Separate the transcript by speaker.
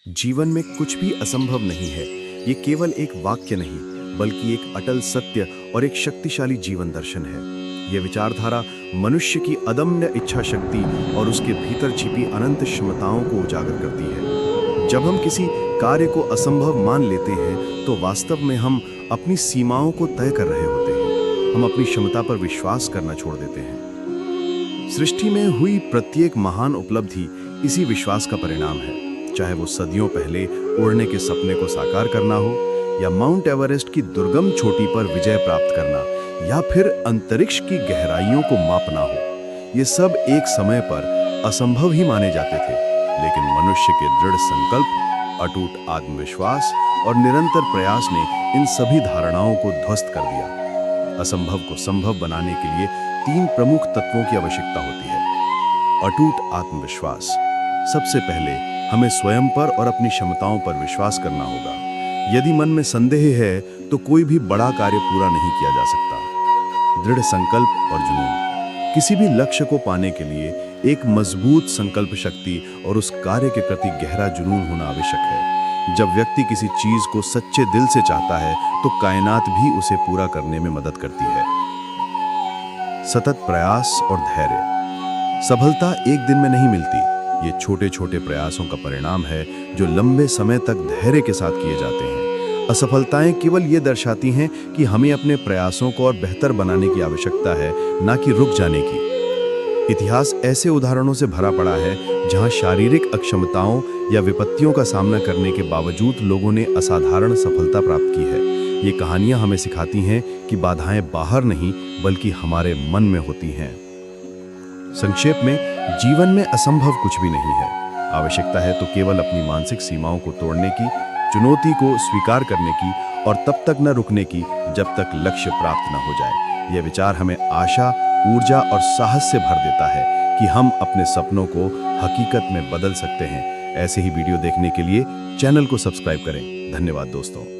Speaker 1: जीवन में कुछ भी असंभव नहीं है। ये केवल एक वाक्य नहीं, बल्कि एक अटल सत्य और एक शक्तिशाली जीवन दर्शन है। यह विचारधारा मनुष्य की अदम्य इच्छा शक्ति और उसके भीतर छिपी अनंत क्षमताओं को उजागर करती है। जब हम किसी कार्य को असंभव मान लेते हैं, तो वास्तव में हम अपनी सीमाओं को तय कर रहे होते हैं। हम अपनी क्षमता पर विश्वास करना छोड़ देते हैं। सृष्टि में हुई प्रत्येक महान उपलब्धि इसी विश्वास का परिणाम है। चाहे वो सदियों पहले उड़ने के सपने को साकार करना हो, या माउंट एवरेस्ट की दुर्गम चोटी पर विजय प्राप्त करना, या फिर अंतरिक्ष की गहराइयों को मापना हो, ये सब एक समय पर असंभव ही माने जाते थे। लेकिन मनुष्य के दृढ़ संकल्प, अटूट आत्मविश्वास और निरंतर प्रयास ने इन सभी धारणाओं को ध्वस्त कर दिया। असंभव को संभव बनाने के लिए 3 प्रमुख तत्वों की आवश्यकता होती है। अटूट आत्मविश्वास। सबसे पहले हमें स्वयं पर और अपनी क्षमताओं पर विश्वास करना होगा। यदि मन में संदेह है, तो कोई भी बड़ा कार्य पूरा नहीं किया जा सकता। दृढ़ संकल्प और जुनून। किसी भी लक्ष्य को पाने के लिए एक मजबूत संकल्प शक्ति और उस कार्य के प्रति गहरा जुनून होना आवश्यक है। जब व्यक्ति किसी चीज को सच्चे दिल से चाहता है, तो कायनात भी उसे पूरा करने में मदद करती है। सतत प्रयास और धैर्य। सफलता एक दिन में नहीं मिलती। ये छोटे छोटे प्रयासों का परिणाम है, जो लंबे समय तक धैर्य के साथ किए जाते हैं। असफलताएं केवल ये दर्शाती हैं कि हमें अपने प्रयासों को और बेहतर बनाने की आवश्यकता है, ना कि रुक जाने की। इतिहास ऐसे उदाहरणों से भरा पड़ा है, जहां शारीरिक अक्षमताओं या विपत्तियों का सामना करने के बावजूद लोगों ने असाधारण सफलता प्राप्त की है। ये कहानियां हमें सिखाती हैं कि बाधाएं बाहर नहीं, बल्कि हमारे मन में होती हैं। संक्षेप में, जीवन में असंभव कुछ भी नहीं है। आवश्यकता है तो केवल अपनी मानसिक सीमाओं को तोड़ने की, चुनौती को स्वीकार करने की, और तब तक न रुकने की जब तक लक्ष्य प्राप्त न हो जाए। यह विचार हमें आशा, ऊर्जा और साहस से भर देता है कि हम अपने सपनों को हकीकत में बदल सकते हैं। ऐसे ही वीडियो देखने के लिए चैनल को सब्सक्राइब करें। धन्यवाद दोस्तों।